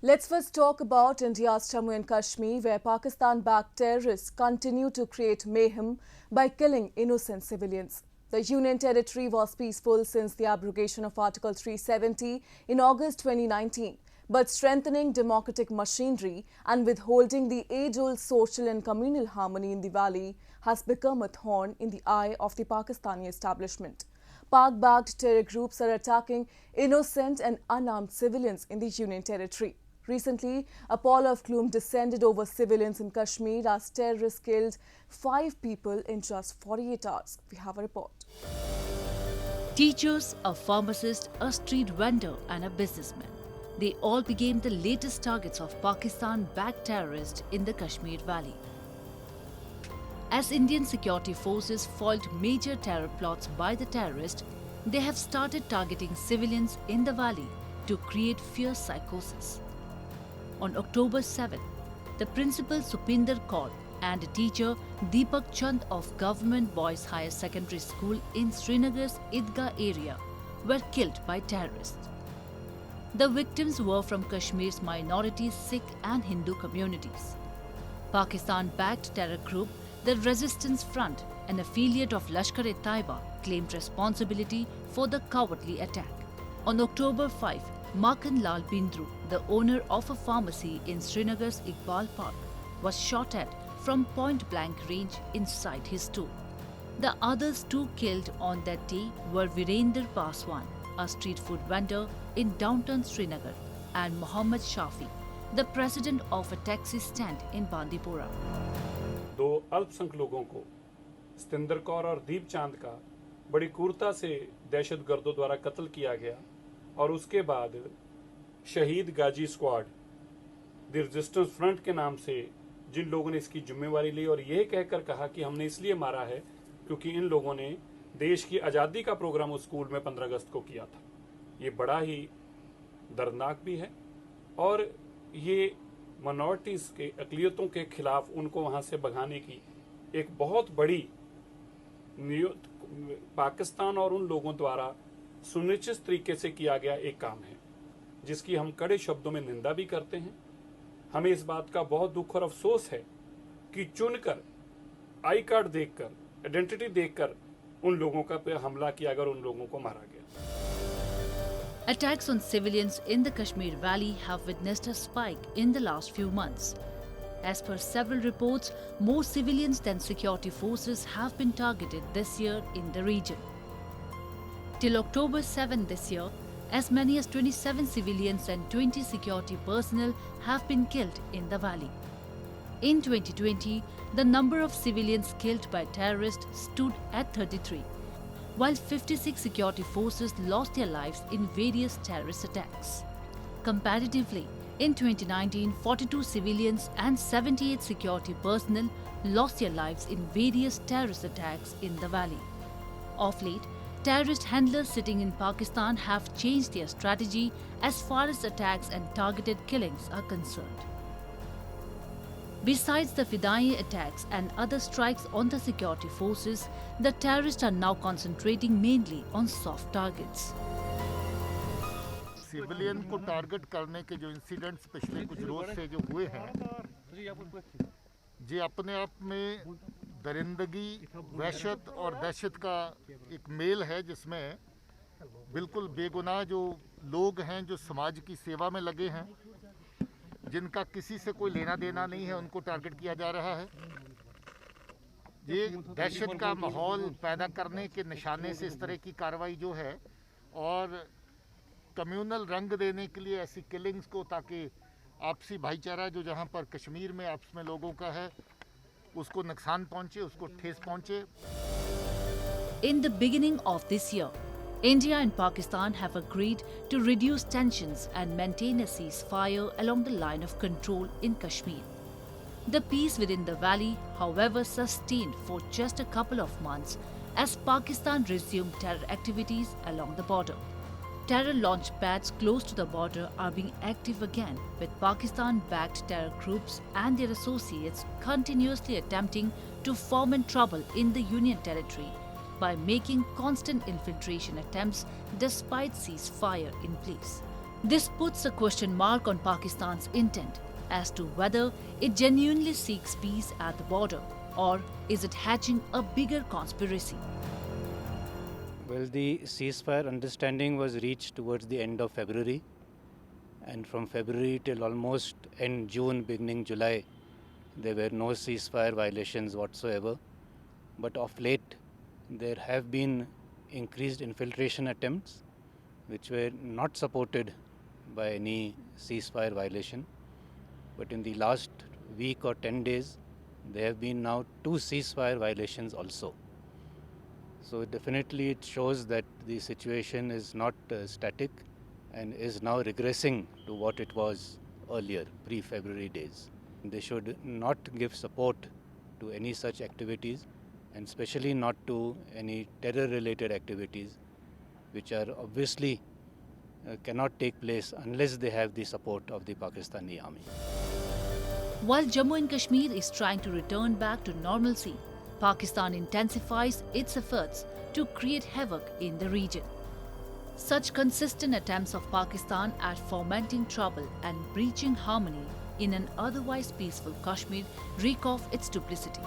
Let's first talk about India's Jammu and Kashmir, where Pakistan-backed terrorists continue to create mayhem by killing innocent civilians. The Union Territory was peaceful since the abrogation of Article 370 in August 2019, but strengthening democratic machinery and withholding the age-old social and communal harmony in the valley has become a thorn in the eye of the Pakistani establishment. Pak-backed terror groups are attacking innocent and unarmed civilians in the Union Territory. Recently, a pall of gloom descended over civilians in Kashmir as terrorists killed 5 people in just 48 hours. We have a report. Teachers, a pharmacist, a street vendor and a businessman. They all became the latest targets of Pakistan-backed terrorists in the Kashmir Valley. As Indian security forces foiled major terror plots by the terrorists, they have started targeting civilians in the valley to create fear psychosis. On October 7, the principal Supinder Kaur and a teacher Deepak Chand of Government Boys Higher Secondary School in Srinagar's Idgah area were killed by terrorists. The victims were from Kashmir's minority Sikh and Hindu communities. Pakistan-backed terror group the Resistance Front, an affiliate of Lashkar-e-Taiba, claimed responsibility for the cowardly attack. On October 5, Makhan Lal Bindru, the owner of a pharmacy in Srinagar's Iqbal Park, was shot at from point-blank range inside his store. The others 2 killed on that day were Virender Paswan, a street food vendor in downtown Srinagar, and Mohammad Shafi, the president of a taxi stand in Bandipora. 2 अल्पसंख्यक लोगों को सतिंदर कौर और दीप चांद का बड़ी क्रूरता से दहशतगर्दों द्वारा कत्ल किया गया और उसके बाद शहीद गाजी स्क्वाड द रेजिस्टेंस फ्रंट के नाम से जिन लोगों ने इसकी जिम्मेवारी ली और यह कहकर कहा कि हमने इसलिए मारा है क्योंकि इन लोगों ने देश की आज़ादी का प्रोग्राम उस स्कूल में 15 अगस्त को किया था। ये बड़ा ही दर्दनाक भी है और ये माइनॉरिटीज़ के अक़लियतों के खिलाफ उनको वहाँ से भगाने की एक बहुत बड़ी पाकिस्तान और उन लोगों द्वारा सुनिश्चित तरीके से किया गया एक काम है, जिसकी हम कड़े शब्दों में निंदा भी करते हैं। हमें इस बात का बहुत दुख और अफसोस है कि चुनकर आई कार्ड देखकर, आइडेंटिटी देखकर उन लोगों का पे हमला किया गया और उन लोगों को मारा गया। Attacks on civilians in the Kashmir Valley have witnessed a spike in the last few months. As per several reports, more civilians than security forces have been targeted this year in the region. Till October 7 this year, as many as 27 civilians and 20 security personnel have been killed in the valley. In 2020, the number of civilians killed by terrorists stood at 33. While 56 security forces lost their lives in various terrorist attacks. Comparatively, in 2019, 42 civilians and 78 security personnel lost their lives in various terrorist attacks in the valley. Of late, terrorist handlers sitting in Pakistan have changed their strategy as far as attacks and targeted killings are concerned. Besides the Fidai attacks and other strikes on the security forces, the terrorists are now concentrating mainly on soft targets. Civilian को target करने के जो incidents पिछले कुछ रोज से जो हुए हैं, ये अपने आप में दरिंदगी, वहशत और दहशत का एक मेल है, जिसमें बिल्कुल बेगुनाह जो लोग हैं, जो समाज की सेवा में लगे हैं, जिनका किसी से कोई लेना देना नहीं है, उनको टारगेट किया जा रहा है। ये दहशत का माहौल पैदा करने के निशाने से इस तरह की कार्रवाई जो है, और कम्युनल रंग देने के लिए ऐसी किलिंग्स को, ताकि आपसी भाईचारा जो जहां पर कश्मीर में आपस में लोगों का है, उसको नुकसान पहुंचे, उसको ठेस पहुंचे। In the beginning of this year, India and Pakistan have agreed to reduce tensions and maintain a ceasefire along the line of control in Kashmir. The peace within the valley, however, sustained for just a couple of months as Pakistan resumed terror activities along the border. Terror launch pads close to the border are being active again, with Pakistan-backed terror groups and their associates continuously attempting to foment trouble in the Union Territory by making constant infiltration attempts despite ceasefire in place. This puts a question mark on Pakistan's intent as to whether it genuinely seeks peace at the border or is it hatching a bigger conspiracy. Well, the ceasefire understanding was reached towards the end of February, and from February till almost end June, beginning July, there were no ceasefire violations whatsoever. But of late, there have been increased infiltration attempts which were not supported by any ceasefire violation. But in the last week or 10 days, there have been now 2 ceasefire violations also. So definitely it shows that the situation is not static and is now regressing to what it was earlier, pre-February days. They should not give support to any such activities, and especially not to any terror-related activities, which are obviously cannot take place unless they have the support of the Pakistani army. While Jammu and Kashmir is trying to return back to normalcy, Pakistan intensifies its efforts to create havoc in the region. Such consistent attempts of Pakistan at fomenting trouble and breaching harmony in an otherwise peaceful Kashmir reek of its duplicity.